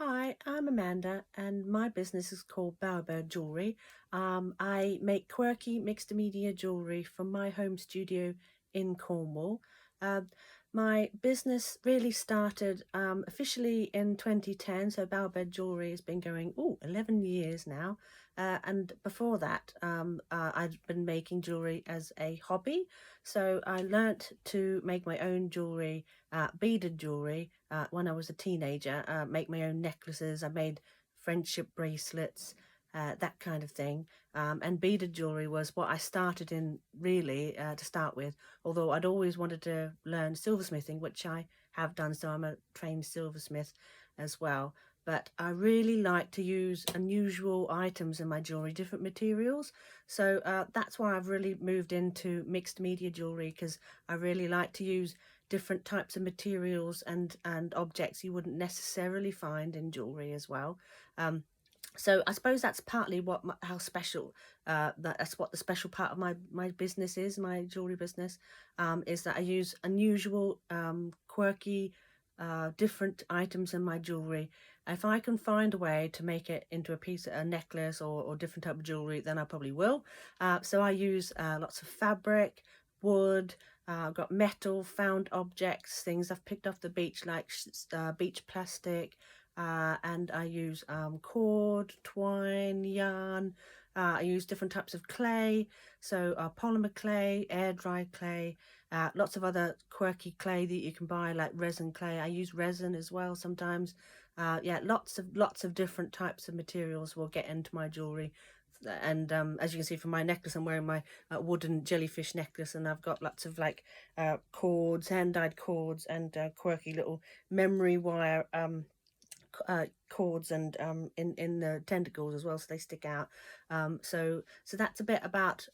Hi, I'm Amanda, and my business is called Bowerbird Jewellery. I make quirky mixed media jewellery from my home studio in Cornwall. Uh, my business really started officially in 2010, so Bowerbird Jewellery has been going 11 years now. And before that, I'd been making jewellery as a hobby. So I learnt to make my own jewellery, beaded jewellery, when I was a teenager, make my own necklaces. I made friendship bracelets, that kind of thing. And beaded jewellery was what I started in really to start with, although I'd always wanted to learn silversmithing, which I have done, so I'm a trained silversmith as well. But I really like to use unusual items in my jewellery, different materials. So that's why I've really moved into mixed media jewellery, because I really like to use different types of materials and objects you wouldn't necessarily find in jewelry as well. So I suppose that's partly how special that's what the special part of my business is, my jewelry business, is that I use unusual, quirky, different items in my jewelry. If I can find a way to make it into a necklace or different type of jewelry, then I probably will. So I use lots of fabric, wood. I've got metal, found objects, things I've picked off the beach, like beach plastic, and I use cord, twine, yarn. I use different types of clay, so polymer clay, air dry clay, lots of other quirky clay that you can buy, like resin clay. I use resin as well sometimes. Yeah, lots of different types of materials will get into my jewelry. And as you can see from my necklace, I'm wearing my wooden jellyfish necklace, and I've got lots of like cords, hand-dyed cords, and quirky little memory wire cords, and in the tentacles as well, so they stick out. So that's a bit about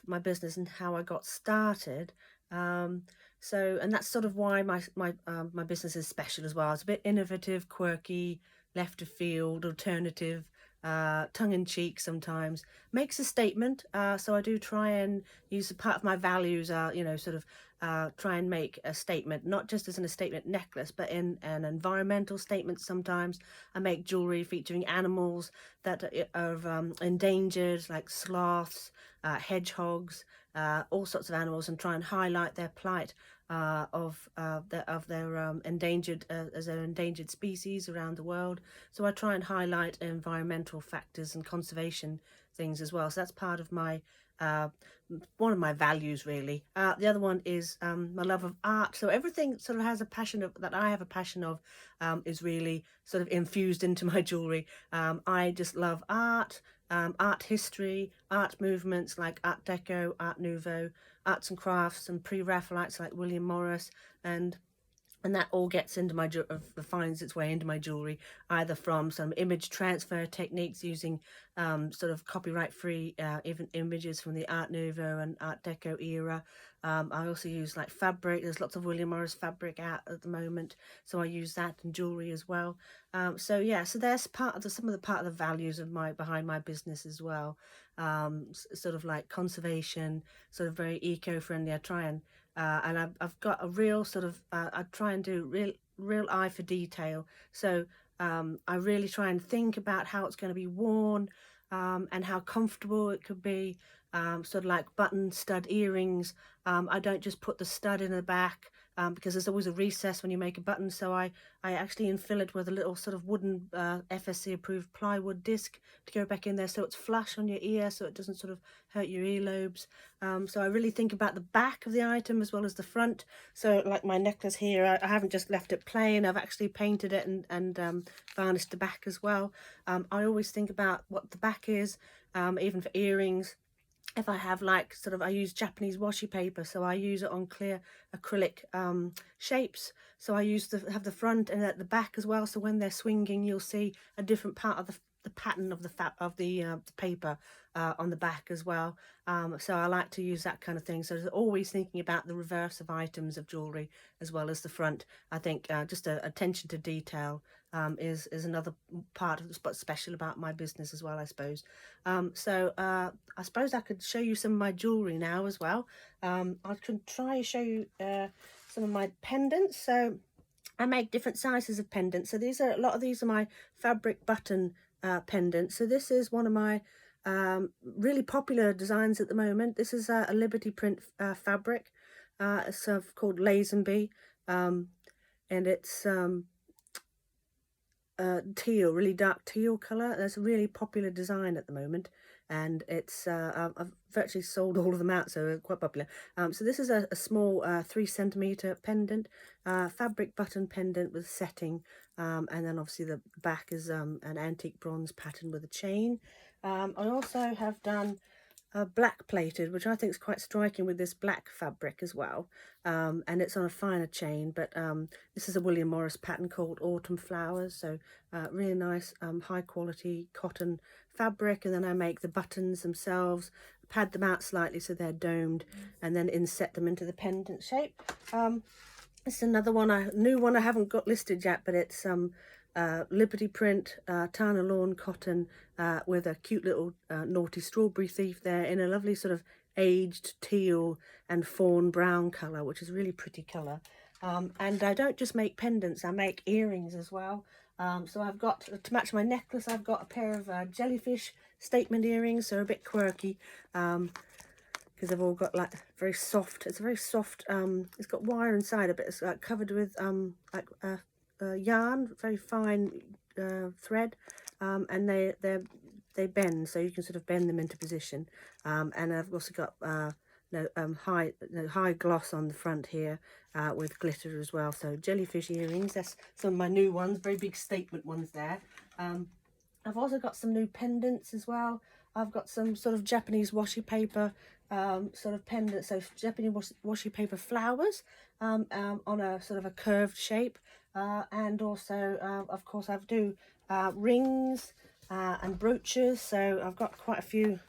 my business and how I got started. And that's sort of why my business is special as well. It's a bit innovative, quirky, left of field, alternative, tongue-in-cheek sometimes, makes a statement. So I do try and use part of my values are, sort of try and make a statement, not just as in a statement necklace, but in an environmental statement. Sometimes I make jewelry featuring animals that are endangered, like sloths, hedgehogs, all sorts of animals, and try and highlight their plight, of their endangered, as an endangered species around the world. So I try and highlight environmental factors and conservation things as well. So that's part of my one of my values, really. The other one is my love of art. So everything sort of has a passion of that I have a passion of, is really sort of infused into my jewelry. I just love art, art history, art movements like Art Deco, Art Nouveau, arts and crafts, and pre-Raphaelites like William Morris, and that all gets into finds its way into my jewelry, either from some image transfer techniques using sort of copyright-free even images from the Art Nouveau and Art Deco era. I also use like fabric. There's lots of William Morris fabric out at the moment, so I use that in jewelry as well. So yeah, so there's some of the part of the values of behind my business as well. Sort of like conservation, sort of very eco-friendly. I try and I've got a real sort of I try and do real eye for detail. So I really try and think about how it's going to be worn, and how comfortable it could be. Sort of like button stud earrings. I don't just put the stud in the back, because there's always a recess when you make a button. So I actually infill it with a little sort of wooden FSC approved plywood disc to go back in there, so it's flush on your ear, so it doesn't sort of hurt your earlobes. So I really think about the back of the item as well as the front. So like my necklace here, I haven't just left it plain. I've actually painted it and varnished the back as well. I always think about what the back is, even for earrings. If I have like sort of, I use Japanese washi paper, so I use it on clear acrylic shapes. So I have the front and at the back as well, so when they're swinging you'll see a different part of the pattern of the paper on the back as well. So I like to use that kind of thing. So there's always thinking about the reverse of items of jewelry as well as the front. I think just attention to detail is another part of what's special about my business as well, I suppose. I suppose I could show you some of my jewelry now as well. I can try to show you some of my pendants. So I make different sizes of pendants. So a lot of these are my fabric button pendants. So this is one of my really popular designs at the moment. This is a Liberty print fabric. It's called Lazenby, and it's teal, really dark teal colour. That's a really popular design at the moment, and it's I've virtually sold all of them out, so quite popular. So this is a small 3 centimetre pendant, fabric button pendant with setting, and then obviously the back is an antique bronze pattern with a chain. I also have done black plated, which I think is quite striking with this black fabric as well, and it's on a finer chain, but this is a William Morris pattern called Autumn Flowers, so really nice high quality cotton fabric, and then I make the buttons themselves, pad them out slightly so they're domed, and then inset them into the pendant shape. This is another one, new one I haven't got listed yet, but it's Liberty print, Tana lawn cotton, with a cute little naughty strawberry thief there in a lovely sort of aged teal and fawn brown colour, which is a really pretty colour. And I don't just make pendants, I make earrings as well. So I've got, to match my necklace, I've got a pair of jellyfish statement earrings, so a bit quirky, because they've all got like very soft, it's a very soft, it's got wire inside it, but it's covered with like yarn, very fine thread, and they bend, so you can sort of bend them into position. And I've also got high gloss on the front here, with glitter as well. So jellyfish earrings, that's some of my new ones, very big statement ones there. I've also got some new pendants as well. I've got some sort of Japanese washi paper sort of pendants, so Japanese washi paper flowers on a sort of a curved shape, and also of course I do rings and brooches, so I've got quite a few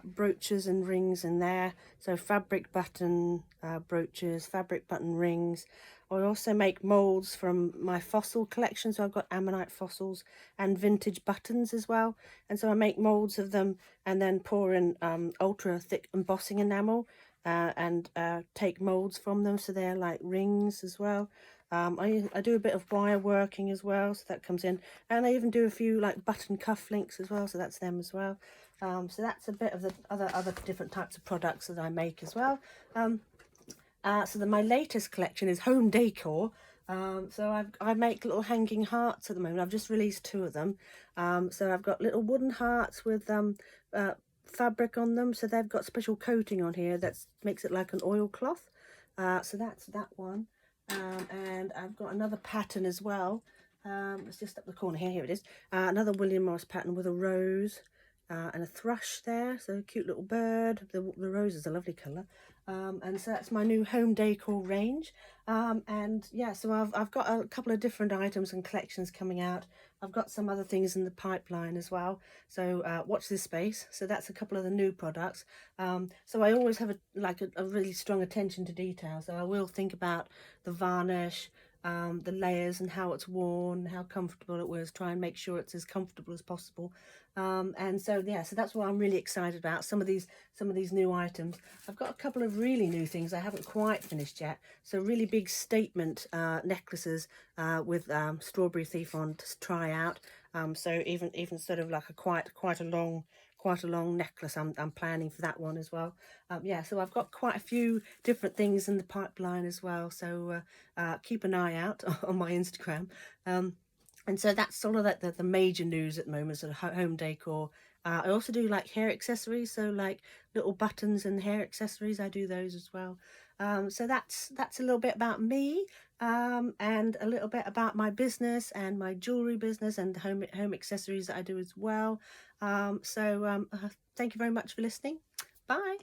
brooches and rings in there. So fabric button brooches, fabric button rings. I also make molds from my fossil collection, so I've got ammonite fossils and vintage buttons as well, and so I make molds of them and then pour in ultra thick embossing enamel and take molds from them, so they're like rings as well. I do a bit of wire working as well, so that comes in, and I even do a few like button cuff links as well, so that's them as well. So that's a bit of the other different types of products that I make as well. So my latest collection is home decor. So I make little hanging hearts at the moment. I've just released 2 of them. So I've got little wooden hearts with fabric on them. So they've got special coating on here that makes it like an oilcloth. So that's that one. And I've got another pattern as well. It's just up the corner here. Here it is. Another William Morris pattern with a rose and a thrush there. So a cute little bird. The rose is a lovely colour. And so that's my new home decor range. And yeah, so I've got a couple of different items and collections coming out. I've got some other things in the pipeline as well, so watch this space. So that's a couple of the new products. So I always have a really strong attention to detail, so I will think about the varnish, the layers and how it's worn, how comfortable it was, try and make sure it's as comfortable as possible. And so yeah, so that's what I'm really excited about, some of these new items. I've got a couple of really new things I haven't quite finished yet, so really big statement necklaces with strawberry thief on to try out. So even sort of like a quite a long necklace I'm planning for that one as well. Yeah, so I've got quite a few different things in the pipeline as well, so keep an eye out on my Instagram. And so that's sort of like the major news at the moment, sort of home decor. I also do like hair accessories, so like little buttons and hair accessories, I do those as well. So that's a little bit about me, and a little bit about my business and my jewellery business and home accessories that I do as well. Thank you very much for listening. Bye.